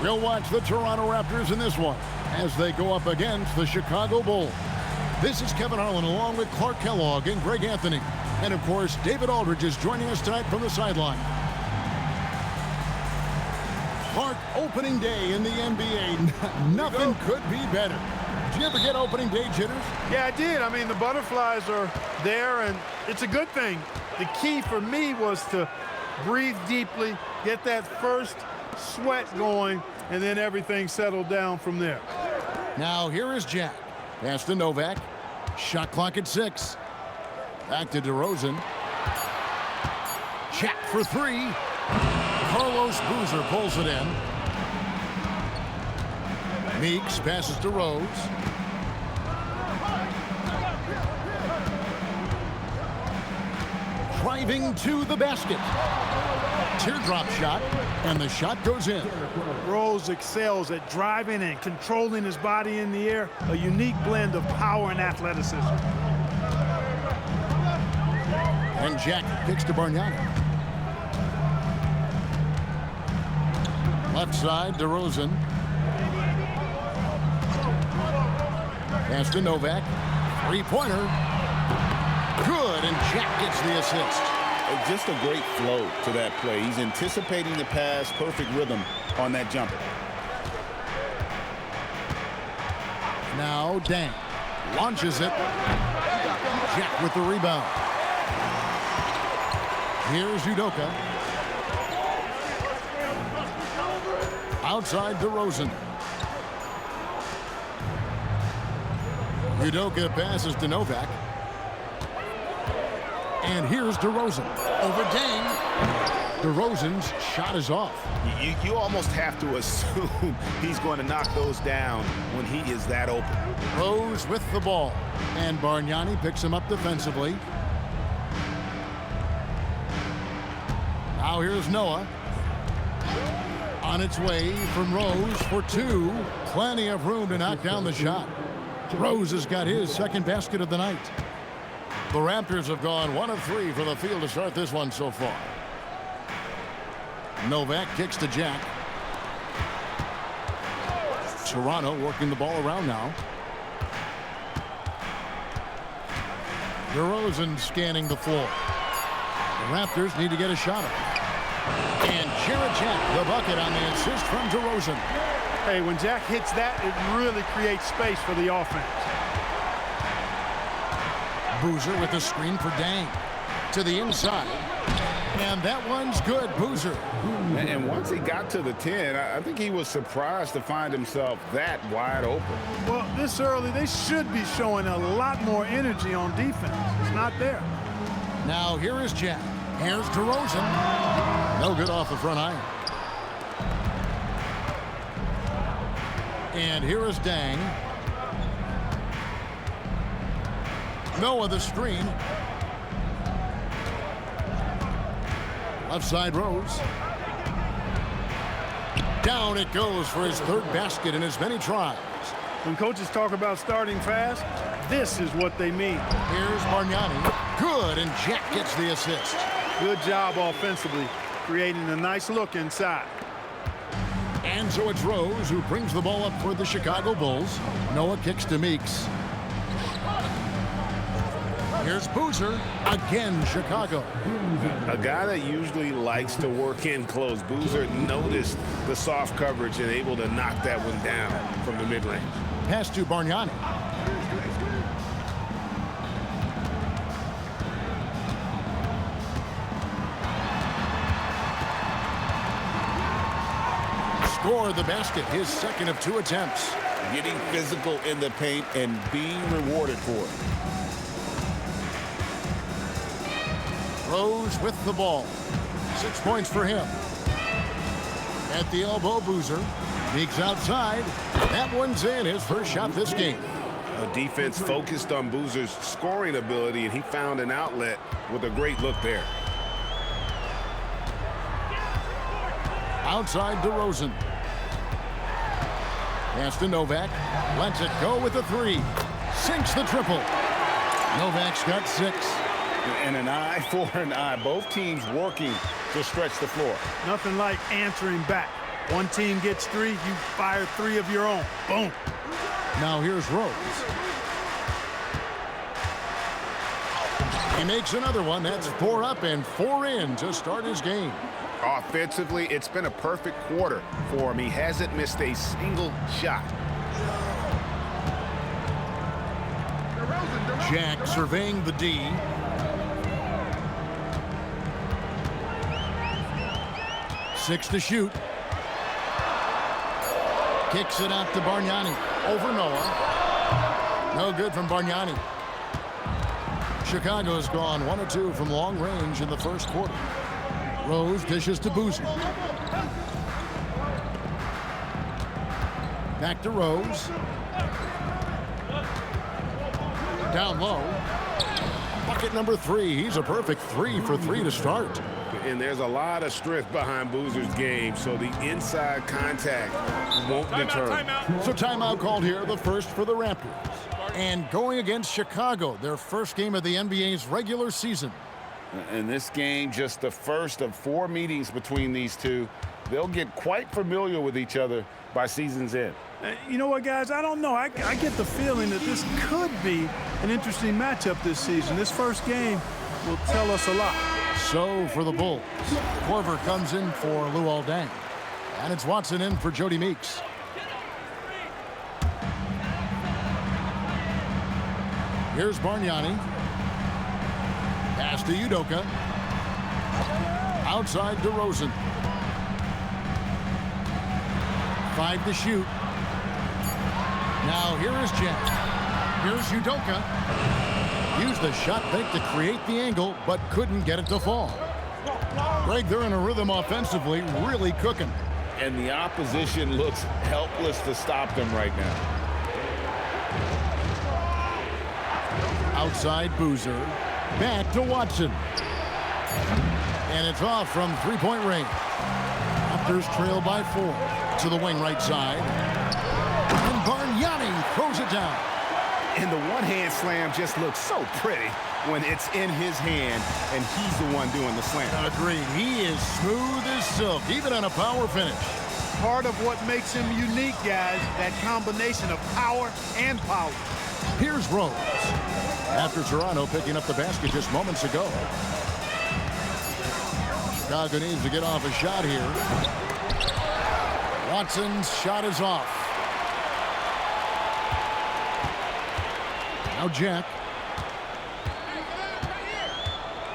We'll watch the Toronto Raptors in this one as they go up against the Chicago Bulls. This is Kevin Harlan along with Clark Kellogg and Greg Anthony. And, of course, David Aldridge is joining us tonight from the sideline. Clark, opening day in the NBA. Nothing could be better. Did you ever get opening day jitters? Yeah, I did. I mean, the butterflies are there, and it's a good thing. The key for me was to breathe deeply, get that first sweat going, and then everything settled down from there. Now here is Jack. Pass to Novak. Shot clock at 6. Back to DeRozan. Jack for 3. Carlos Boozer pulls it in. Meeks passes to Rose. Driving to the basket. Teardrop shot, and the shot goes in. Rose excels at driving and controlling his body in the air. A unique blend of power and athleticism. And Jack kicks to Bargnani. Left side, DeRozan. Pass to Novak. Three-pointer. Good, and Jack gets the assist. Just a great flow to that play. He's anticipating the pass, perfect rhythm on that jumper. Now Dang launches it. Jack with the rebound. Here's Udoka. Outside DeRozan. Udoka passes to Novak. And here's DeRozan. Over Dang. DeRozan's shot is off. You almost have to assume he's going to knock those down when he is that open. Rose with the ball. And Bargnani picks him up defensively. Now here's Noah. On its way from Rose for 2. Plenty of room to knock down the shot. Rose has got his second basket of the night. The Raptors have gone 1 of 3 from the field to start this one so far. Novak kicks to Jack. Toronto working the ball around now. DeRozan scanning the floor. The Raptors need to get a shot up. And Jarrett Jack, the bucket on the assist from DeRozan. Hey, when Jack hits that, it really creates space for the offense. Boozer with the screen for Dang. To the inside. And that one's good, Boozer. And once he got to the 10, I think he was surprised to find himself that wide open. Well, this early, they should be showing a lot more energy on defense. It's not there. Now here is Jack. Here's DeRozan. No good off the front iron. And here is Dang. Noah the screen. Left side Rose. Down it goes for his third basket in as many tries. When coaches talk about starting fast, this is what they mean. Here's Bargnani. Good, and Jack gets the assist. Good job offensively, creating a nice look inside. And so it's Rose who brings the ball up for the Chicago Bulls. Noah kicks to Meeks. Here's Boozer. Again, Chicago. A guy that usually likes to work in close. Boozer noticed the soft coverage and able to knock that one down from the mid-range. Pass to Bargnani. Scored the basket, his second of 2 attempts. Getting physical in the paint and being rewarded for it. Rose with the ball. 6 points for him. At the elbow, Boozer. Meeks outside. That one's in, his first shot this game. A defense focused on Boozer's scoring ability, and he found an outlet with a great look there. Outside DeRozan. Pass to Novak. Lets it go with the 3. Sinks the triple. Novak's got 6. And an eye for an eye. Both teams working to stretch the floor. Nothing like answering back. One team gets 3, you fire 3 of your own. Boom. Now here's Rose. He makes another one. That's 4 up and 4 in to start his game. Offensively, it's been a perfect quarter for him. He hasn't missed a single shot. Jack surveying the D. Six to shoot. Kicks it out to Bargnani. Over Noah. No good from Bargnani. Chicago's gone 1 of 2 from long range in the first quarter. Rose dishes to Boozer. Back to Rose. Down low. Bucket number 3. He's a perfect 3 for 3 to start. And there's a lot of strength behind Boozer's game, so the inside contact won't deter. So timeout called here, the first for the Raptors. And going against Chicago, their first game of the NBA's regular season. And this game, just the first of 4 meetings between these two. They'll get quite familiar with each other by season's end. You know what, guys? I don't know. I get the feeling that this could be an interesting matchup this season. This first game will tell us a lot. So for the Bulls, Korver comes in for Luol Deng. And it's Watson in for Jodie Meeks. Here's Bargnani. Pass to Udoka. Outside DeRozan. 5 to shoot. Now here is Jack. Here's Udoka. Used the shot fake to create the angle, but couldn't get it to fall. Greg, they're in a rhythm offensively, really cooking. And the opposition looks helpless to stop them right now. Outside Boozer. Back to Watson. And it's off from three-point range. Raptors trail by 4. To the wing right side. And Bargnani throws it down. And the one-hand slam just looks so pretty when it's in his hand and he's the one doing the slam. Agreed. He is smooth as silk, even on a power finish. Part of what makes him unique, guys, that combination of power and power. Here's Rose. After Toronto picking up the basket just moments ago. Chicago needs to get off a shot here. Watson's shot is off. Now Jack.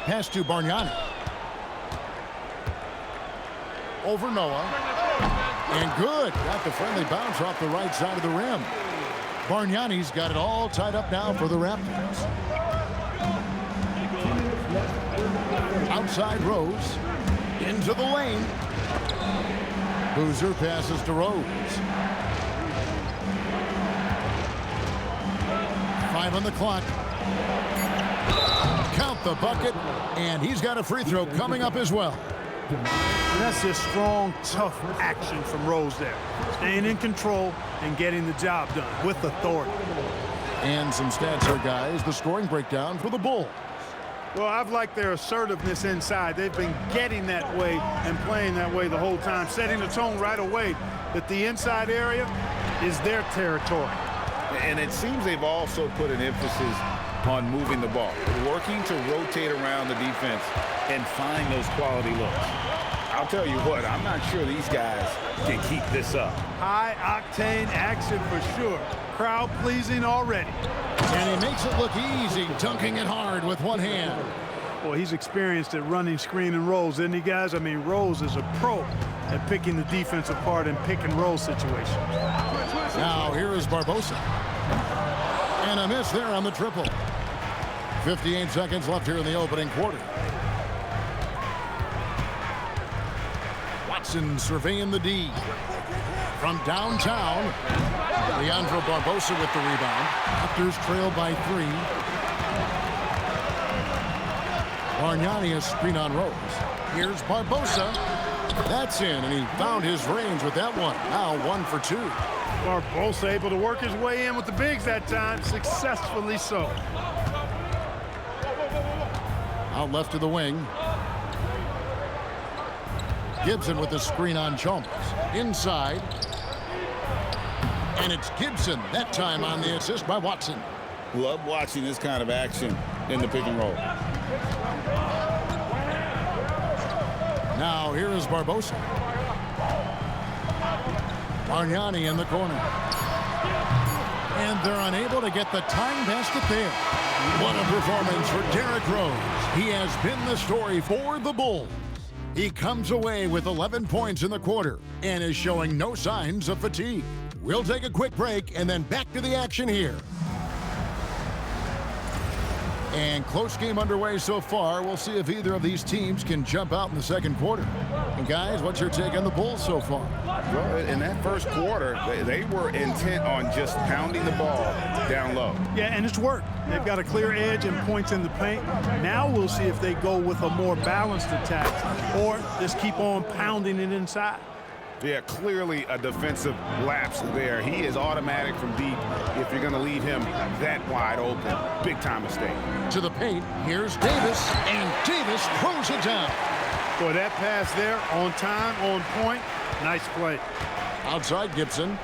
Pass to Bargnani. Over Noah. And good. Got the friendly bounce off the right side of the rim. Bargnani's got it all tied up now for the Raptors. Outside Rose. Into the lane. Boozer passes to Rose. 5 on the clock. Count the bucket, and he's got a free throw coming up as well. And that's just strong, tough action from Rose there. Staying in control and getting the job done with authority. And some stats here, guys. The scoring breakdown for the Bulls. Well, I've liked their assertiveness inside. They've been getting that way and playing that way the whole time, setting the tone right away that the inside area is their territory. And it seems they've also put an emphasis on moving the ball, working to rotate around the defense and find those quality looks. I'll tell you what, I'm not sure these guys can keep this up. High-octane action for sure. Crowd pleasing already. And he makes it look easy, dunking it hard with one hand. Boy, he's experienced at running screen and rolls, isn't he, guys? I mean, Rose is a pro at picking the defense apart in pick-and-roll situations. Now, here is Barbosa. And a miss there on the triple. 58 seconds left here in the opening quarter. Watson surveying the D. From downtown, Leandro Barbosa with the rebound. Raptors trail by 3. Bargnani a screen on Rose. Here's Barbosa. That's in, and he found his range with that one. Now 1 for 2. Barbosa able to work his way in with the bigs that time, successfully so. Out left to the wing. Gibson with the screen on Chalmers. Inside. And it's Gibson, that time on the assist by Watson. Love watching this kind of action in the pick and roll. Now here is Barbosa. Bargnani in the corner. And they're unable to get the tying basket there. What a performance for Derrick Rose. He has been the story for the Bulls. He comes away with 11 points in the quarter and is showing no signs of fatigue. We'll take a quick break and then back to the action here. And close game underway so far. We'll see if either of these teams can jump out in the second quarter. And guys, what's your take on the Bulls so far? Well, in that first quarter, they were intent on just pounding the ball down low. Yeah, and it's worked. They've got a clear edge and points in the paint. Now we'll see if they go with a more balanced attack or just keep on pounding it inside. Yeah, clearly a defensive lapse there. He is automatic from deep if you're going to leave him that wide open. Big time mistake. To the paint, here's Davis, and Davis throws it down. Boy, that pass there, on time, on point, nice play. Outside Gibson.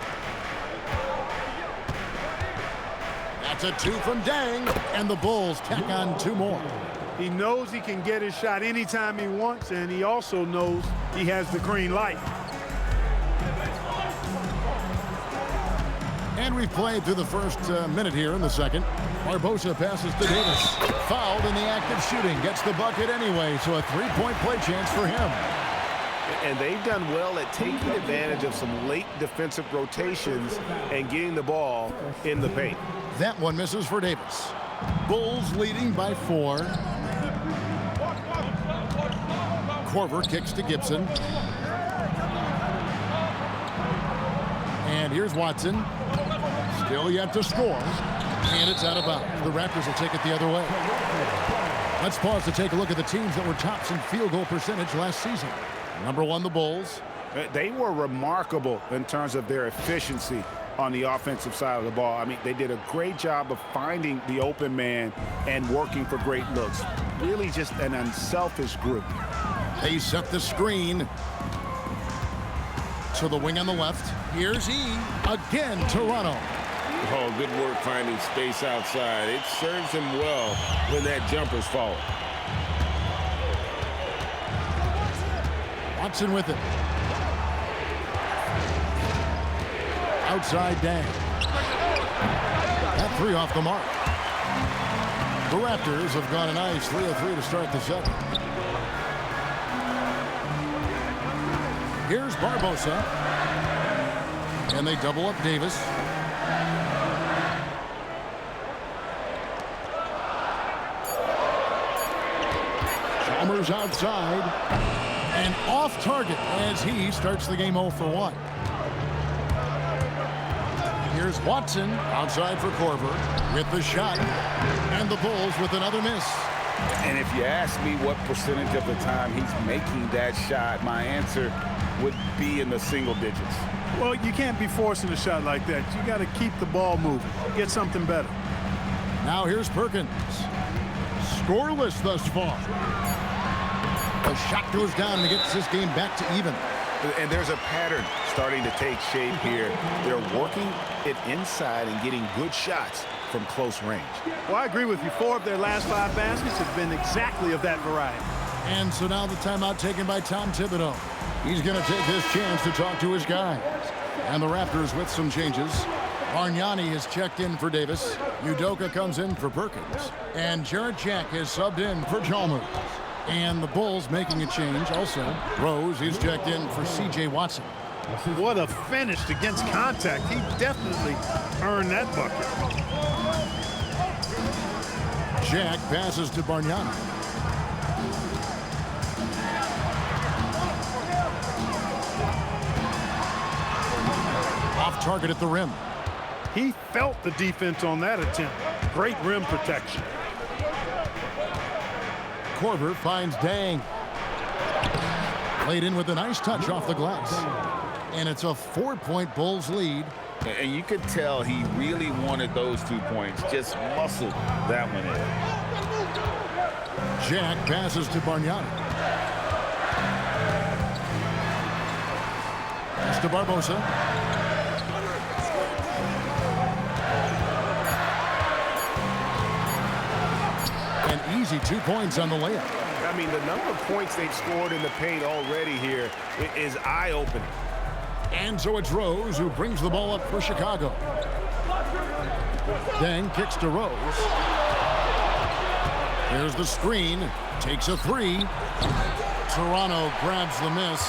That's a 2 from Dang, and the Bulls tack on 2 more. He knows he can get his shot anytime he wants, and he also knows he has the green light. And we've played through the first minute here in the second. Barbosa passes to Davis. Fouled in the act of shooting. Gets the bucket anyway, so a 3-point play chance for him. And they've done well at taking advantage of some late defensive rotations and getting the ball in the paint. That one misses for Davis. Bulls leading by 4. Korver kicks to Gibson. And here's Watson. Still yet to score. And it's out of bounds. The Raptors will take it the other way. Let's pause to take a look at the teams that were tops in field goal percentage last season. Number 1, the Bulls. They were remarkable in terms of their efficiency on the offensive side of the ball. I mean, they did a great job of finding the open man and working for great looks. Really just an unselfish group. They set the screen to the wing on the left. Here's E. Again, Toronto. Oh, good work finding space outside. It serves him well when that jumper's falling. Watson with it. Outside Dang. That 3 off the mark. The Raptors have gone a nice 3 of 3 to start the second. Here's Barbosa. And they double up Davis. Chalmers outside. And off target as he starts the game 0 for 1. Here's Watson outside for Korver with the shot. And the Bulls with another miss. And if you ask me what percentage of the time he's making that shot, my answer would be in the single digits. Well, you can't be forcing a shot like that. You got to keep the ball moving. Get something better. Now here's Perkins. Scoreless thus far. The shot goes down and gets this game back to even. And there's a pattern starting to take shape here. They're working it inside and getting good shots from close range. Well, I agree with you. 4 of their last 5 baskets have been exactly of that variety. And so now the timeout taken by Tom Thibodeau. He's going to take this chance to talk to his guys. And the Raptors with some changes. Bargnani is checked in for Davis. Udoka comes in for Perkins. And Jarrett Jack is subbed in for Chalmers. And the Bulls making a change also. Rose is checked in for C.J. Watson. What a finish against contact. He definitely earned that bucket. Jack passes to Bargnani. Off target at the rim. He felt the defense on that attempt. Great rim protection. Korver finds Dang. Played in with a nice touch off the glass. And it's a 4-point Bulls lead. And you could tell he really wanted those 2 points. Just muscled that one in. Jack passes to Bargnani. Pass to Barbosa. An easy 2 points on the layup. I mean, the number of points they've scored in the paint already here is eye-opening. And so it's Rose who brings the ball up for Chicago. Dang kicks to Rose. Here's the screen. Takes a three. Toronto grabs the miss.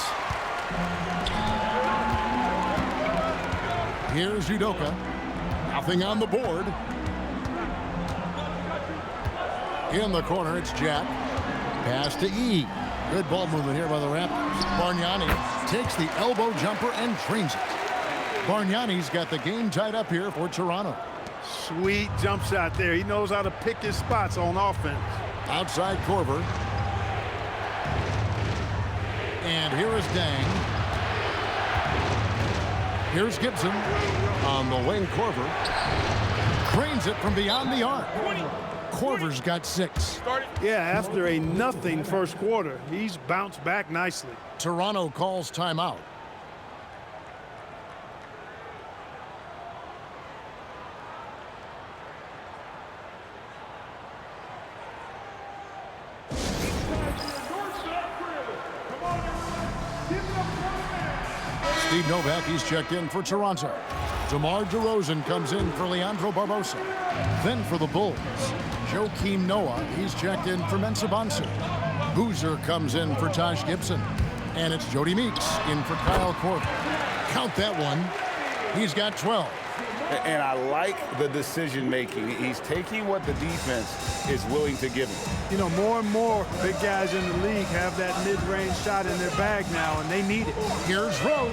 Here's Udoka. Nothing on the board. In the corner, it's Jack. Pass to E. Good ball movement here by the Raptors. Bargnani takes the elbow jumper and drains it. Bargnani's got the game tied up here for Toronto. Sweet jump shot there. He knows how to pick his spots on offense. Outside Korver. And here is Dang. Here's Gibson. On the wing, Korver. Cranes it from beyond the arc. Korver's got 6. Yeah, after a nothing first quarter, he's bounced back nicely. Toronto calls timeout. Steve Novak, he's checked in for Toronto. DeMar DeRozan comes in for Leandro Barbosa. Then for the Bulls, Joakim Noah, he's checked in for Mensah-Bonsu. Boozer comes in for Taj Gibson. And it's Jodie Meeks in for Kyle Korver. Count that one. He's got 12. And I like the decision-making. He's taking what the defense is willing to give him. You know, more and more big guys in the league have that mid-range shot in their bag now, and they need it. Here's Rose.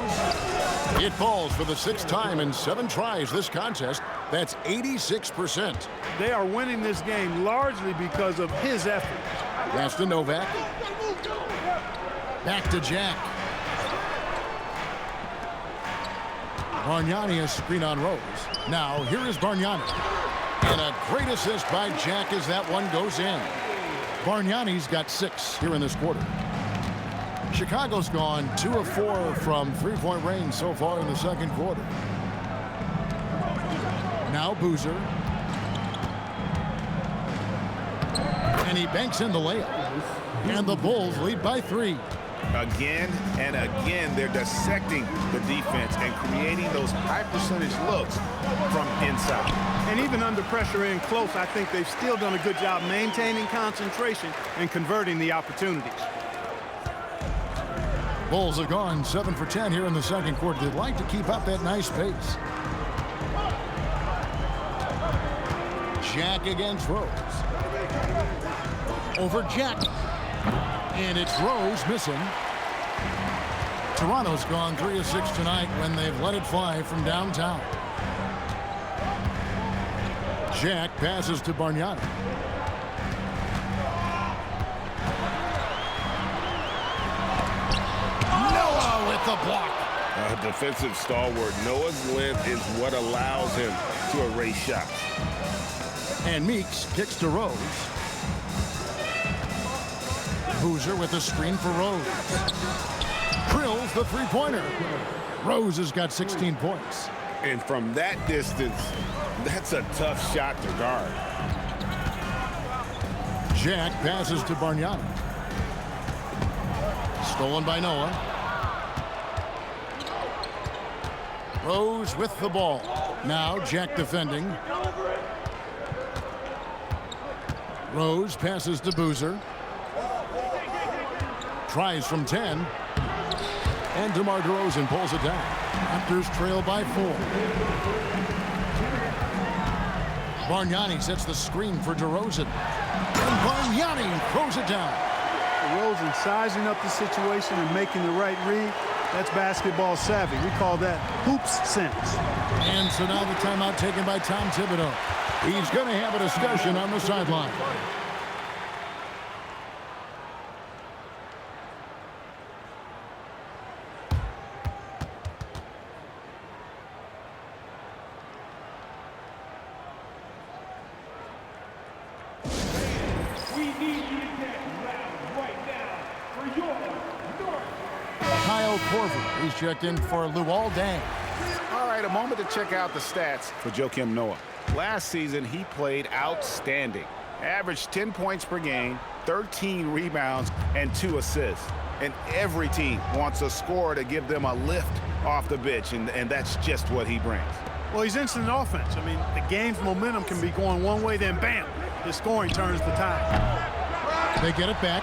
It falls for the 6th time in 7 tries this contest. That's 86%. They are winning this game largely because of his effort. Pass to Novak. Back to Jack. Bargnani, a screen on Rose. Now, here is Bargnani. And a great assist by Jack as that one goes in. Bargnani's got 6 here in this quarter. Chicago's gone 2 of 4 from three-point range so far in the second quarter. Now Boozer. And he banks in the layup. And the Bulls lead by 3. Again and again, they're dissecting the defense and creating those high percentage looks from inside. And even under pressure in close, I think they've still done a good job maintaining concentration and converting the opportunities. Bulls have gone 7 for 10 here in the second quarter. They'd like to keep up that nice pace. Jack against Rose. Over Jack. And it's Rose missing. Toronto's gone 3 of 6 tonight when they've let it fly from downtown. Jack passes to Bargnani. Noah with the block. A defensive stalwart. Noah's length is what allows him to erase shots. And Meeks kicks to Rose. Boozer with a screen for Rose. Drills the three-pointer. Rose has got 16 points. And from that distance, that's a tough shot to guard. Jack passes to Bargnani. Stolen by Noah. Rose with the ball. Now Jack defending. Rose passes to Boozer. Tries from 10. And DeMar DeRozan pulls it down. Raptors trail by 4. Bargnani sets the screen for DeRozan. And Bargnani throws it down. DeRozan sizing up the situation and making the right read. That's basketball savvy. We call that hoops sense. And so now the timeout taken by Tom Thibodeau. He's going to have a discussion on the sideline. Kyle Korver. He's checked in for Luol Deng. All right, a moment to check out the stats for Joakim Noah. Last season, he played outstanding. Averaged 10 points per game, 13 rebounds, and 2 assists. And every team wants a scorer to give them a lift off the bench, and that's just what he brings. Well, he's instant offense. I mean, the game's momentum can be going one way, then bam, his scoring turns the tide. They get it back.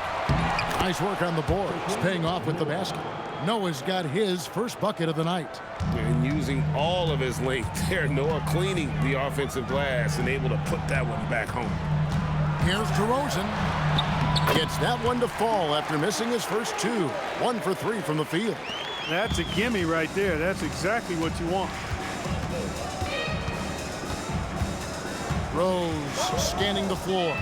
Nice work on the boards, paying off with the basket. Noah's got his first bucket of the night. And using all of his length there, Noah cleaning the offensive glass and able to put that one back home. Here's DeRozan. Gets that one to fall after missing his first 2. 1 for 3 from the field. That's a gimme right there. That's exactly what you want. Rose scanning the floor.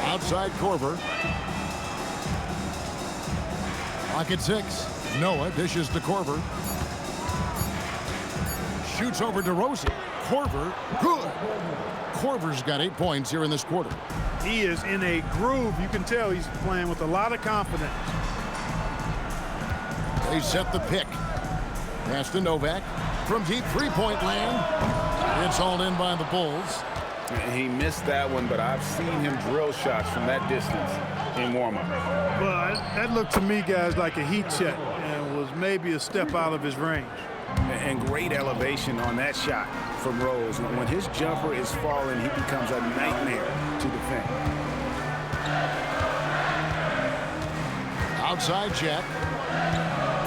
Outside Korver. Pocket 6. Noah dishes to Korver. Shoots over DeRozan. Korver, good. Korver's got 8 points here in this quarter. He is in a groove. You can tell he's playing with a lot of confidence. They set the pick. Pass to Novak. From deep three-point land. It's hauled in by the Bulls. He missed that one, but I've seen him drill shots from that distance in warm-up. Well, that looked to me, guys, like a heat check and was maybe a step out of his range. And great elevation on that shot from Rose. When his jumper is falling, he becomes a nightmare to defend. Outside Jack.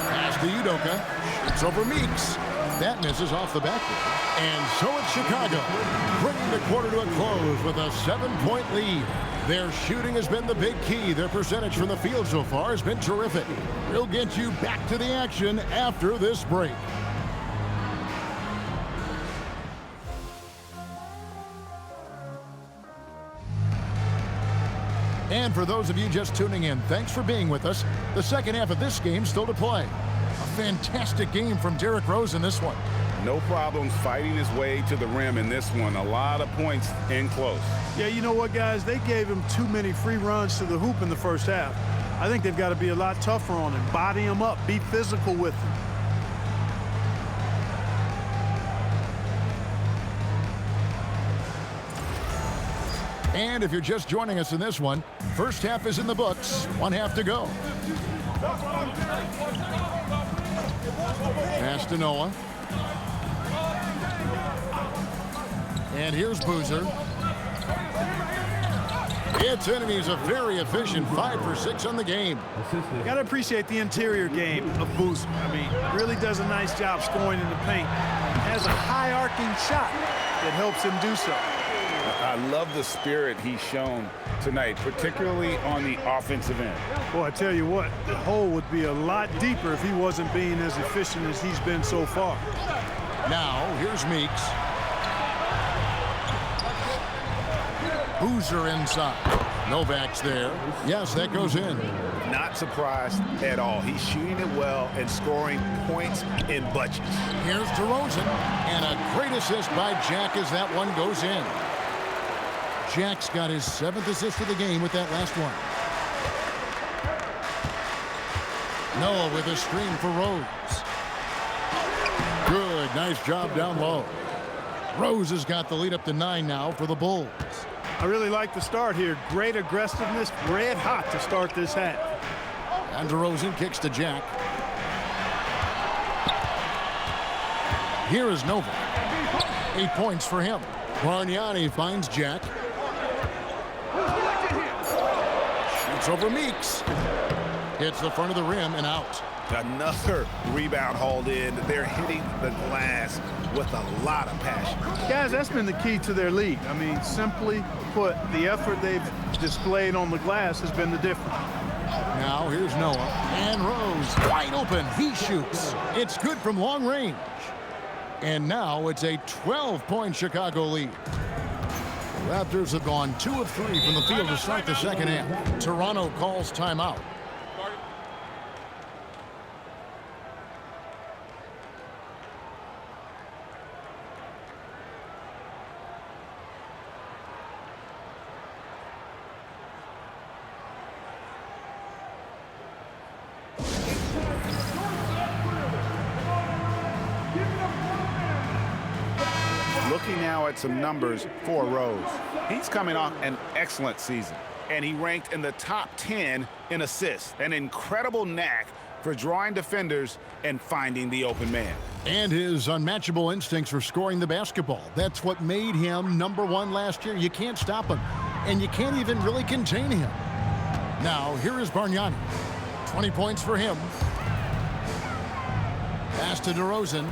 Pass to Udoka. Shoots over Meeks. That misses off the backboard. And so it's Chicago, bringing the quarter to a close with a 7-point lead. Their shooting has been the big key. Their percentage from the field so far has been terrific. We'll get you back to the action after this break. And for those of you just tuning in, thanks for being with us. The second half of this game still to play. A fantastic game from Derrick Rose in this one. No problems fighting his way to the rim in this one. A lot of points in close. Yeah, you know what, guys? They gave him too many free runs to the hoop in the first half. I think they've got to be a lot tougher on him. Body him up. Be physical with him. And if you're just joining us in this one, first half is in the books. 1 half to go. Pass to Noah. And here's Boozer. It's enemies a very efficient 5 for 6 on the game. You got to appreciate the interior game of Boozer. I mean, really does a nice job scoring in the paint. Has a high arcing shot that helps him do so. I love the spirit he's shown tonight, particularly on the offensive end. Well, I tell you what, the hole would be a lot deeper if he wasn't being as efficient as he's been so far. Now, here's Meeks. Boozer inside. Novak's there. Yes, that goes in. Not surprised at all. He's shooting it well and scoring points in bunches. Here's DeRozan. And a great assist by Jack as that one goes in. Jack's got his 7th assist of the game with that last one. Noah with a screen for Rose. Good, nice job down low. Rose has got the lead up to 9 now for the Bulls. I really like the start here. Great aggressiveness, red hot to start this half. And DeRozan kicks to Jack. Here is Novak. 8 points for him. Bargnani finds Jack. Shoots over Meeks. Hits the front of the rim and out. Another rebound hauled in. They're hitting the glass with a lot of passion. Guys, that's been the key to their lead. I mean, simply put, the effort they've displayed on the glass has been the difference. Now here's Noah. And Rose wide open. He shoots. It's good from long range. And now it's a 12-point Chicago lead. The Raptors have gone 2 of 3 from the field to start the second half. Toronto calls timeout. Looking now at some numbers for Rose. He's coming off an excellent season, and he ranked in the top 10 in assists. An incredible knack for drawing defenders and finding the open man. And his unmatchable instincts for scoring the basketball. That's what made him #1 last year. You can't stop him, and you can't even really contain him. Now, here is Bargnani. 20 points for him. Pass to DeRozan.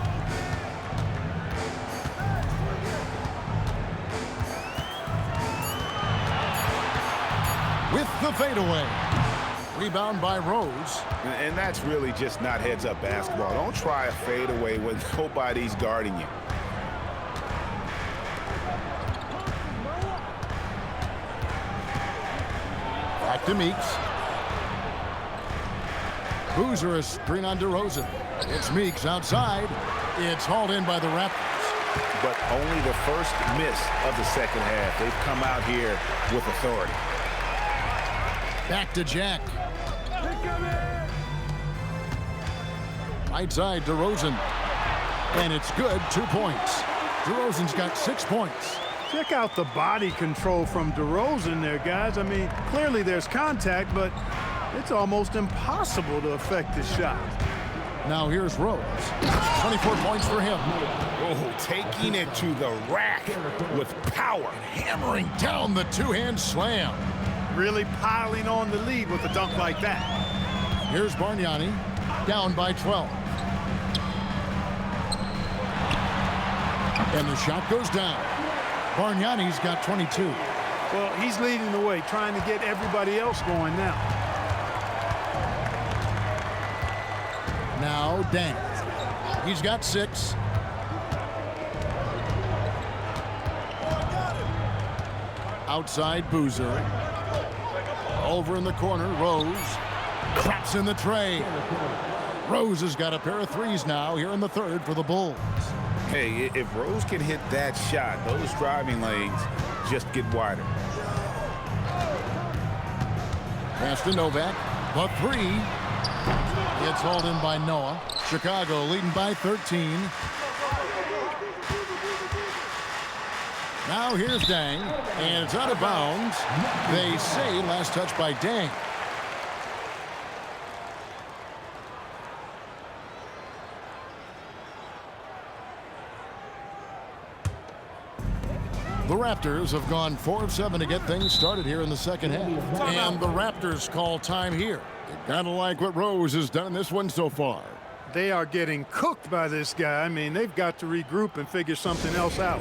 With the fadeaway. Rebound by Rose. And that's really just not heads-up basketball. Don't try a fadeaway when nobody's guarding you. Back to Meeks. Boozer a screen on DeRozan. It's Meeks outside. It's hauled in by the Raptors. But only the first miss of the second half. They've come out here with authority. Back to Jack. Right side, DeRozan. And it's good, 2 points. DeRozan's got 6 points. Check out the body control from DeRozan there, guys. I mean, clearly there's contact, but it's almost impossible to affect his shot. Now here's Rose. 24 points for him. Oh, taking it to the rack with power. Hammering down the two-hand slam. Really piling on the lead with a dunk like that. Here's Bargnani, down by 12. And the shot goes down. Bargnani's got 22. Well, he's leading the way, trying to get everybody else going now. Now Dang. He's got 6. Outside Boozer. Over in the corner, Rose. Craps in the tray. Rose has got a pair of threes now here in the third for the Bulls. Hey, if Rose can hit that shot, those driving lanes just get wider. Pass to Novak. The 3. It's hauled in by Noah. Chicago leading by 13. Now here's Dang, and it's out of bounds. They say last touch by Dang. The Raptors have gone 4 of 7 to get things started here in the second half. And the Raptors call time here. Kind of like what Rose has done in this one so far. They are getting cooked by this guy. I mean, they've got to regroup and figure something else out.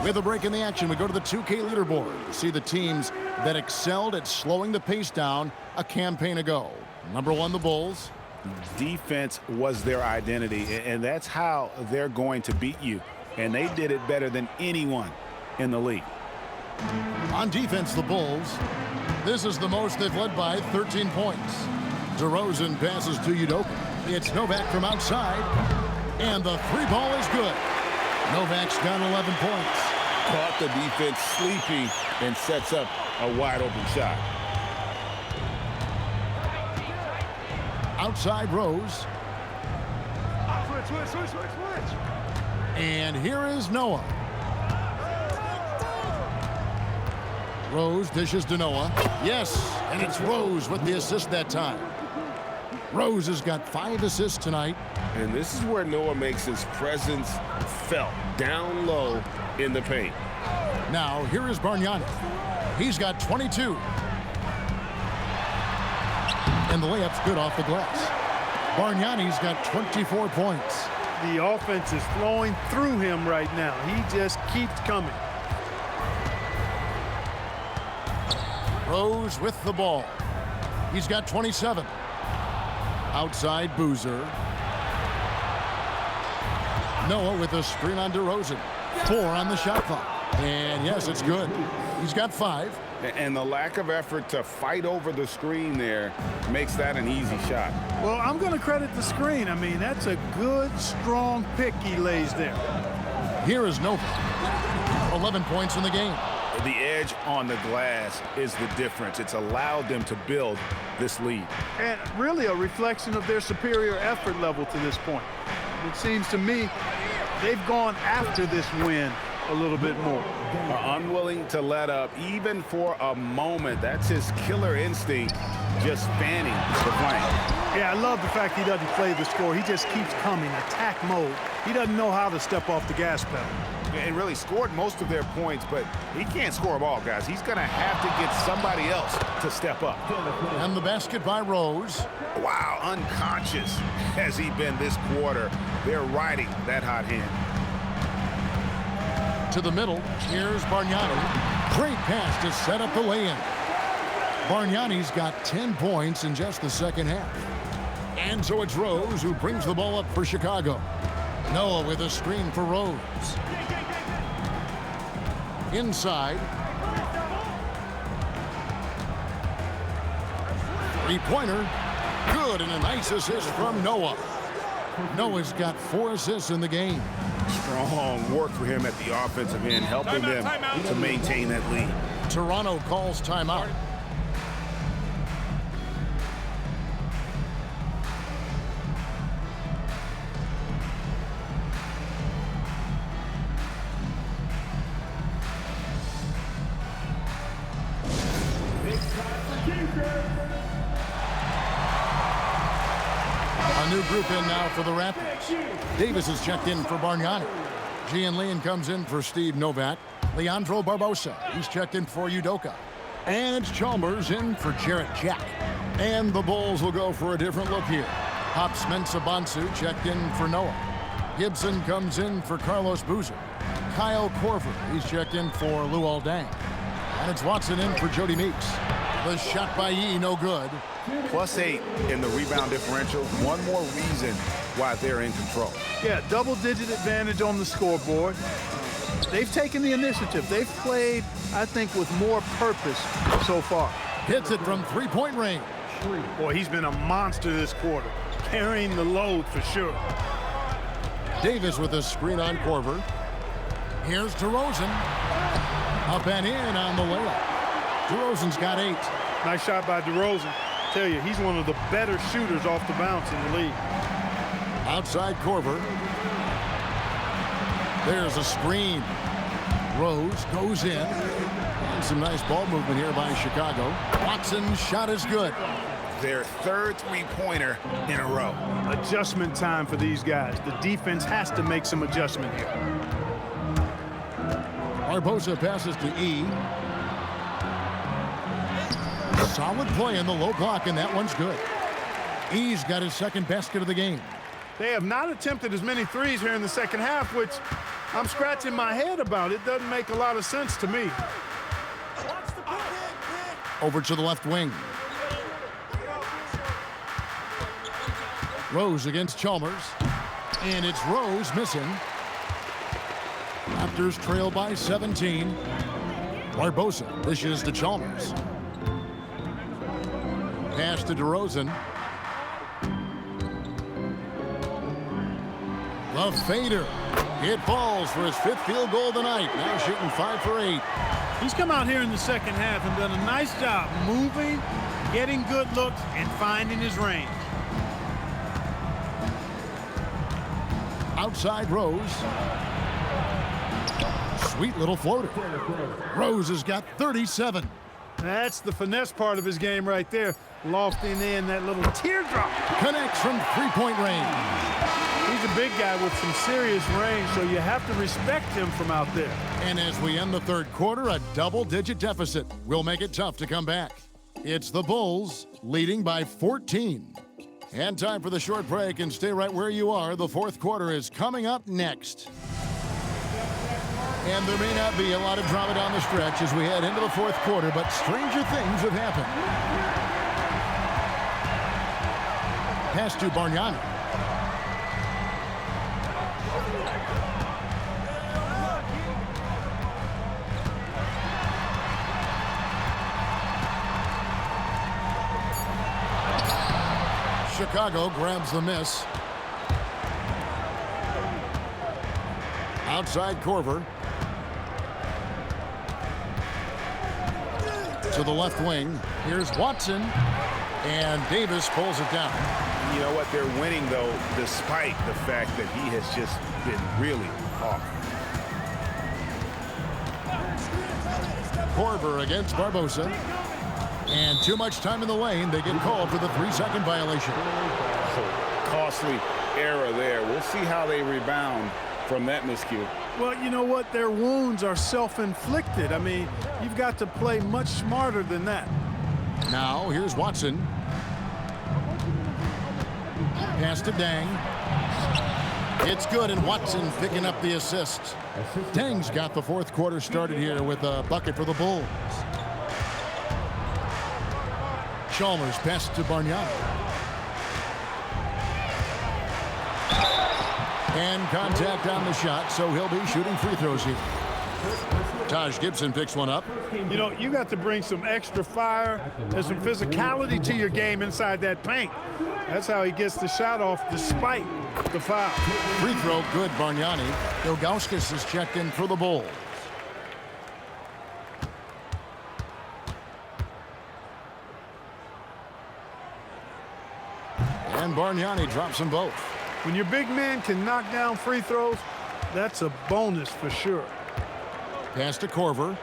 With a break in the action, we go to the 2K leaderboard to see the teams that excelled at slowing the pace down a campaign ago. #1, the Bulls. Defense was their identity, and that's how they're going to beat you. And they did it better than anyone in the league. On defense, the Bulls. This is the most they've led by, 13 points. DeRozan passes to Udoka. It's Novak from outside. And the 3 ball is good. Novak's got 11 points. Caught the defense sleeping and sets up a wide open shot. Outside Rose. Switch. And here is Noah. Rose dishes to Noah. Yes, and it's Rose with the assist that time. Rose has got 5 assists tonight. And this is where Noah makes his presence felt, down low in the paint. Now, here is Bargnani. He's got 22. And the layup's good off the glass. Bargnani's got 24 points. The offense is flowing through him right now. He just keeps coming. Rose with the ball. He's got 27. Outside Boozer. Noah with a screen on DeRozan. 4 on the shot clock. And yes, it's good. He's got 5. And the lack of effort to fight over the screen there makes that an easy shot. Well, I'm going to credit the screen. I mean, that's a good, strong pick he lays there. Here is Novak. 11 points in the game. The edge on the glass is the difference. It's allowed them to build this lead. And really a reflection of their superior effort level to this point. It seems to me they've gone after this win a little bit more. Are unwilling to let up even for a moment. That's his killer instinct, just fanning the flame. Yeah, I love the fact he doesn't play the score. He just keeps coming, attack mode. He doesn't know how to step off the gas pedal. And really scored most of their points, but he can't score them all, guys. He's going to have to get somebody else to step up. And the basket by Rose. Wow, unconscious has he been this quarter. They're riding that hot hand. To the middle, here's Bargnani. Great pass to set up the lay-in. Bargnani's got 10 points in just the second half. And so it's Rose who brings the ball up for Chicago. Noah with a screen for Rose. Inside. Three-pointer. Good, and a nice assist from Noah. Noah's got 4 assists in the game. Strong work for him at the offensive end, helping them to maintain that lead. Toronto calls timeout. A new group in now for the Raptors. Davis is checked in for Bargnani. Gian Leon comes in for Steve Novak. Leandro Barbosa, he's checked in for Udoka. And Chalmers in for Jarrett Jack. And the Bulls will go for a different look here. Hops Mensah-Bonsu checked in for Noah. Gibson comes in for Carlos Boozer. Kyle Korver, he's checked in for Luol Deng. And it's Watson in for Jodie Meeks. The shot by Yee, no good. +8 in the rebound differential. One more reason why they're in control. Yeah, double-digit advantage on the scoreboard. They've taken the initiative. They've played, I think, with more purpose so far. Hits it from three-point range. Boy, he's been a monster this quarter, carrying the load for sure. Davis with a screen on Korver. Here's DeRozan. Up and in on the layup. DeRozan's got 8. Nice shot by DeRozan. Tell you, he's one of the better shooters off the bounce in the league. Outside Korver. There's a screen. Rose goes in. And some nice ball movement here by Chicago. Watson's shot is good. Their third three-pointer in a row. Adjustment time for these guys. The defense has to make some adjustment here. Barbosa passes to E. Solid play in the low block, and that one's good. E's got his second basket of the game. They have not attempted as many threes here in the second half, which I'm scratching my head about. It doesn't make a lot of sense to me. Over to the left wing. Rose against Chalmers. And it's Rose missing. Raptors trail by 17. Barbosa dishes to Chalmers. Pass to DeRozan. The fader. It falls for his 5th field goal of the night. Now shooting 5 for 8. He's come out here in the second half and done a nice job moving, getting good looks, and finding his range. Outside Rose. Sweet little floater. Rose has got 37. That's the finesse part of his game right there. Lofting in that little teardrop. Connects from three-point range. He's a big guy with some serious range, so you have to respect him from out there. And as we end the third quarter, a double-digit deficit will make it tough to come back. It's the Bulls leading by 14. And time for the short break, and stay right where you are. The fourth quarter is coming up next. And there may not be a lot of drama down the stretch as we head into the fourth quarter, but stranger things have happened. Pass to Bargnani. Chicago grabs the miss. Outside Korver. to the left wing. Here's Watson, and Davis pulls it down. You know what? They're winning, though, despite the fact that he has just been really off. Korver against Barbosa. And too much time in the lane. They get called for the 3-second violation. Costly error there. We'll see how they rebound from that miscue. Well, you know what? Their wounds are self-inflicted. I mean, you've got to play much smarter than that. Now, here's Watson. Pass to Dang. It's good, and Watson picking up the assist. Dang's got the fourth quarter started here with a bucket for the Bulls. Chalmers pass to Bargnani. And contact on the shot, so he'll be shooting free throws here. Taj Gibson picks one up. You know, you got to bring some extra fire and some physicality to your game inside that paint. That's how he gets the shot off despite the foul. Free throw good, Bargnani. Ilgauskas is checked in for the Bulls. And Bargnani drops them both. When your big man can knock down free throws, that's a bonus for sure. Pass to Korver.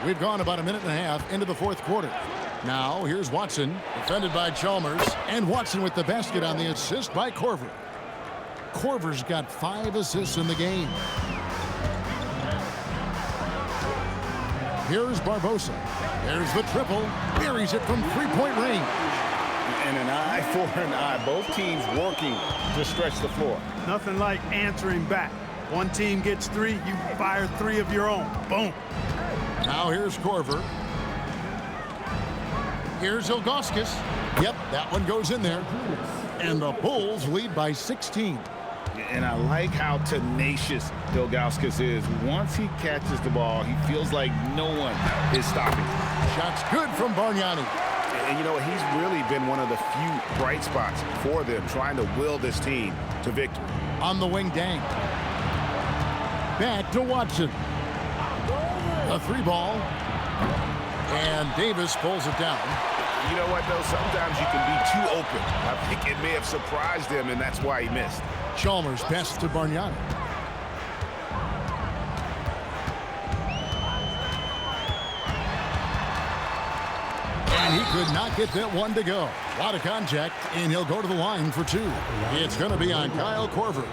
We've gone about a minute and a half into the fourth quarter. Now, here's Watson, defended by Chalmers, and Watson with the basket on the assist by Korver. Korver's got 5 assists in the game. Here's Barbosa. There's the triple. Buries it from three-point range. And an eye for an eye. Both teams working to stretch the floor. Nothing like answering back. One team gets 3, you fire 3 of your own. Boom. Now here's Korver. Here's Ilgauskas. Yep, that one goes in there. And the Bulls lead by 16. And I like how tenacious Ilgauskas is. Once he catches the ball, he feels like no one is stopping. Shots good from Bargnani. And you know, he's really been one of the few bright spots for them, trying to will this team to victory. On the wing, Dang. Back to Watson. A 3-ball. And Davis pulls it down. You know what, though? Sometimes you can be too open. I think it may have surprised him, and that's why he missed. Chalmers passes to Bargnani. And he could not get that one to go. A lot of contact, and he'll go to the line for 2. It's going to be on Kyle Korver.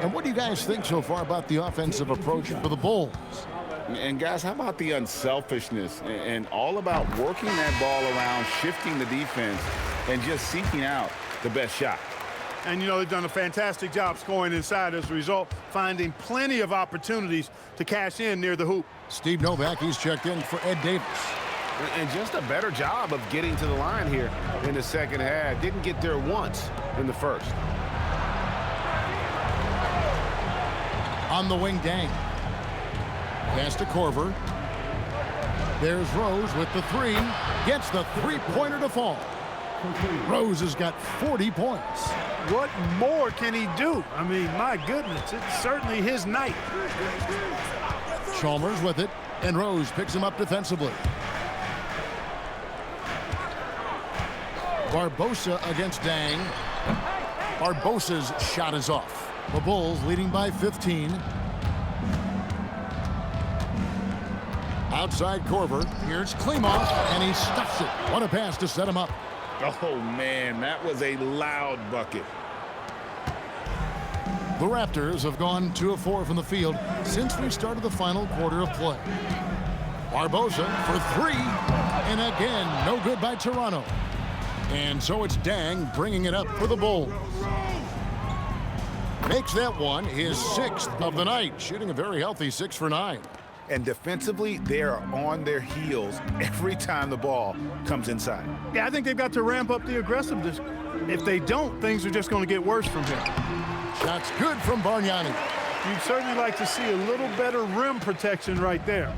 And what do you guys think so far about the offensive approach for the Bulls? And guys, how about the unselfishness and all about working that ball around, shifting the defense, and just seeking out the best shot? And, you know, they've done a fantastic job scoring inside as a result, finding plenty of opportunities to cash in near the hoop. Steve Novak, he's checked in for Ed Davis. And just a better job of getting to the line here in the second half. Didn't get there once in the first. On the wing, Dang. Pass to Korver. There's Rose with the 3. Gets the 3-pointer to fall. Rose has got 40 points. What more can he do? I mean, my goodness, it's certainly his night. Chalmers with it, and Rose picks him up defensively. Barbosa against Dang. Barbosa's shot is off. The Bulls leading by 15. Outside Korver. Here's Klimov, and he stuffs it. What a pass to set him up. Oh, man, that was a loud bucket. The Raptors have gone 2 of 4 from the field since we started the final quarter of play. Barbosa for 3, and again, no good by Toronto. And so it's Dang bringing it up for the Bulls. Makes that one his 6th of the night, shooting a very healthy 6 for 9. And defensively, they are on their heels every time the ball comes inside. Yeah, I think they've got to ramp up the aggressiveness. If they don't, things are just going to get worse from here. Shots good from Bargnani. You'd certainly like to see a little better rim protection right there.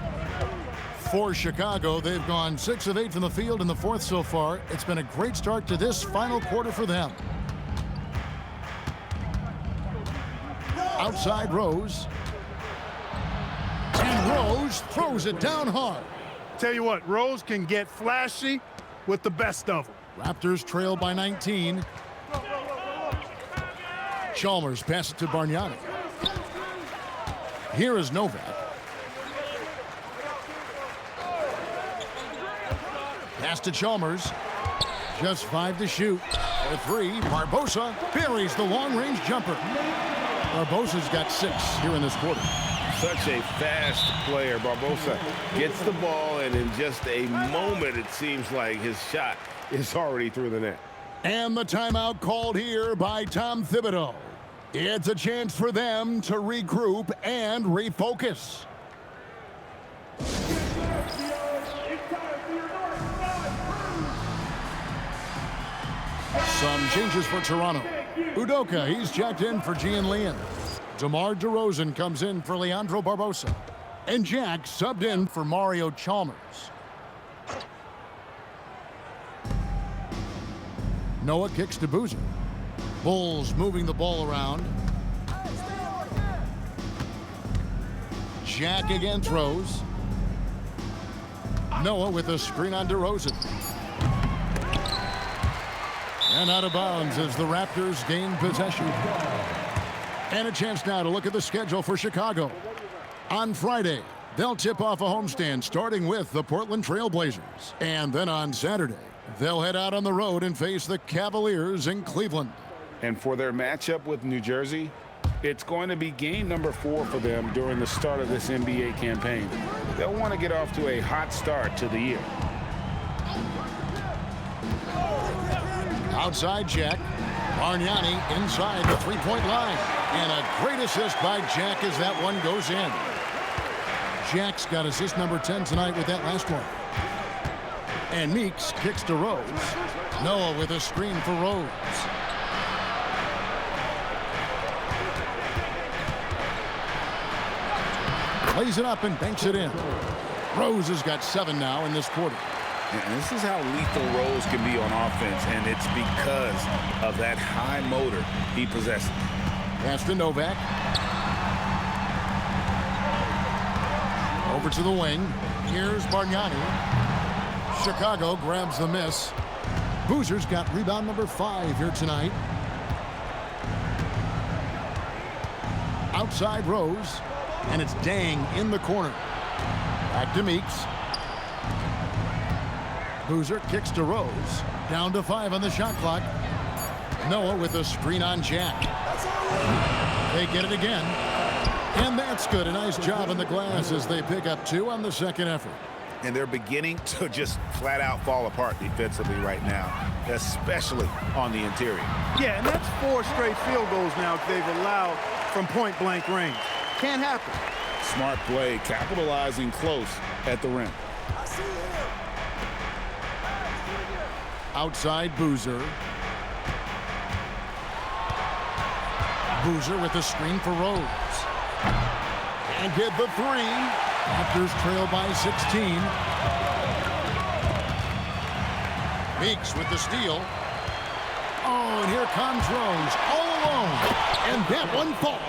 For Chicago, they've gone 6 of 8 from the field in the 4th so far. It's been a great start to this final quarter for them. Outside Rose. And Rose throws it down hard. Tell you what, Rose can get flashy with the best of them. Raptors trail by 19. Chalmers passes it to Bargnani. Here is Novak. Pass to Chalmers. Just 5 to shoot. For 3, Barbosa buries the long-range jumper. Barbosa's got 6 here in this quarter. Such a fast player. Barbosa gets the ball, and in just a moment, it seems like his shot is already through the net. And the timeout called here by Tom Thibodeau. It's a chance for them to regroup and refocus. Some changes for Toronto. Udoka, he's checked in for Gian Leon. DeMar DeRozan comes in for Leandro Barbosa. And Jack subbed in for Mario Chalmers. Noah kicks to Boozer. Bulls moving the ball around. Jack again throws. Noah with a screen on DeRozan. And out of bounds as the Raptors gain possession. And a chance now to look at the schedule for Chicago. On Friday, they'll tip off a homestand starting with the Portland Trail Blazers. And then on Saturday, they'll head out on the road and face the Cavaliers in Cleveland. And for their matchup with New Jersey, it's going to be game number 4 for them during the start of this NBA campaign. They'll want to get off to a hot start to the year. Outside Jack. Bargnani inside the three-point line. And a great assist by Jack as that one goes in. Jack's got assist number 10 tonight with that last one. And Meeks kicks to Rose. Noah with a screen for Rose. Plays it up and banks it in. Rose has got 7 now in this quarter. And this is how lethal Rose can be on offense, and it's because of that high motor he possesses. Pass to Novak. Over to the wing. Here's Bargnani. Chicago grabs the miss. Boozer's got rebound number 5 here tonight. Outside Rose. And it's Dang in the corner. Back to Meeks. Boozer kicks to Rose. Down to 5 on the shot clock. Noah with a screen on Jack. They get it again. And that's good. A nice job on the glass as they pick up 2 on the second effort. And they're beginning to just flat out fall apart defensively right now, especially on the interior. Yeah, and that's 4 straight field goals now they've allowed from point-blank range. Can't happen. Smart play, capitalizing close at the rim. Outside Boozer. Boozer with a screen for Rose. And get the 3. Raptors trail by 16. Meeks with the steal. Oh, and here comes Rose all alone. And that one falls.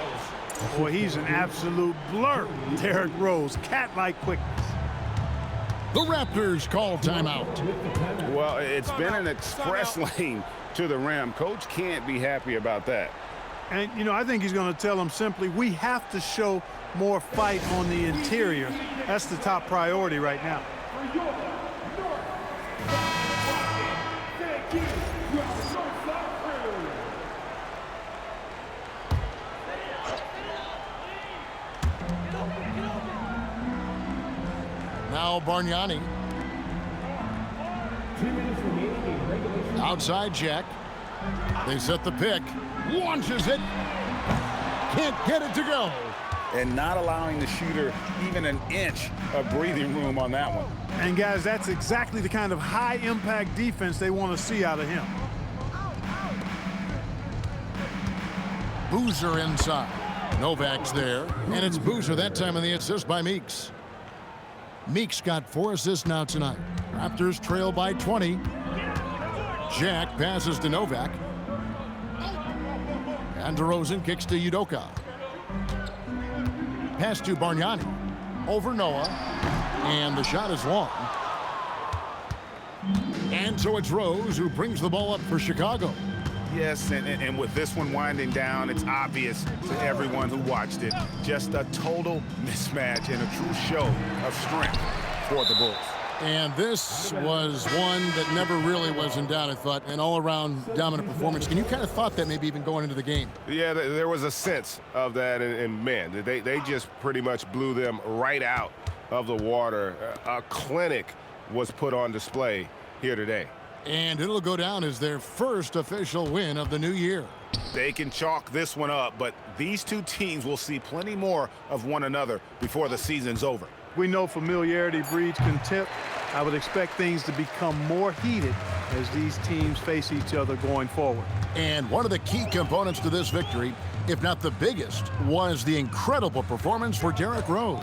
Boy, he's an absolute blur. Derrick Rose, cat-like quickness. The Raptors call timeout. Well, it's been an express lane to the rim. Coach can't be happy about that. And, you know, I think he's going to tell them simply, we have to show more fight on the interior. That's the top priority right now. Now Bargnani. Outside Jack. They set the pick. Launches it. Can't get it to go. And not allowing the shooter even an inch of breathing room on that one. And, guys, that's exactly the kind of high-impact defense they want to see out of him. Boozer inside. Novak's there. And it's Boozer that time in the assist by Meeks. Meeks got 4 assists now tonight. Raptors trail by 20. Jack passes to Novak. And DeRozan kicks to Udoka. Pass to Bargnani. over Noah. And the shot is long. And so it's Rose who brings the ball up for Chicago. Yes, and with this one winding down, it's obvious to everyone who watched it. Just a total mismatch and a true show of strength for the Bulls. And this was one that never really was in doubt, I thought, an all-around dominant performance. And you kind of thought that maybe even going into the game. Yeah, there was a sense of that, and man, they just pretty much blew them right out of the water. A clinic was put on display here today. And it'll go down as their first official win of the new year. They can chalk this one up, but these two teams will see plenty more of one another before the season's over. We know familiarity breeds contempt. I would expect things to become more heated as these teams face each other going forward. And one of the key components to this victory, if not the biggest, was the incredible performance for Derrick Rose.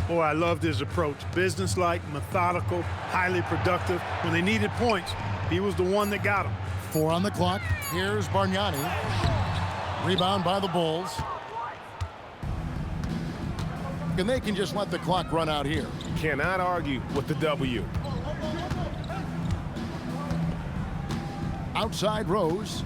Boy, I loved his approach. Businesslike, methodical, highly productive. When they needed points, he was the one that got them. 4 on the clock. Here's Bargnani. Rebound by the Bulls. And they can just let the clock run out here. Cannot argue with the W. Outside Rose.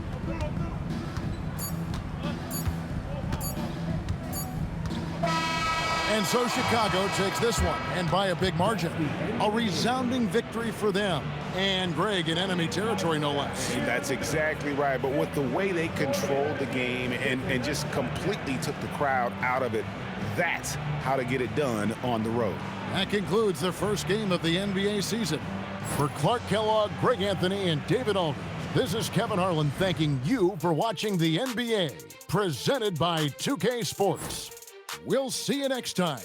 And so Chicago takes this one, and by a big margin. A resounding victory for them. And Greg in enemy territory, no less. That's exactly right. But with the way they controlled the game and just completely took the crowd out of it, that's how to get it done on the road. That concludes the first game of the NBA season. For Clark Kellogg, Greg Anthony, and David Aldridge, this is Kevin Harlan thanking you for watching the NBA, presented by 2K Sports. We'll see you next time.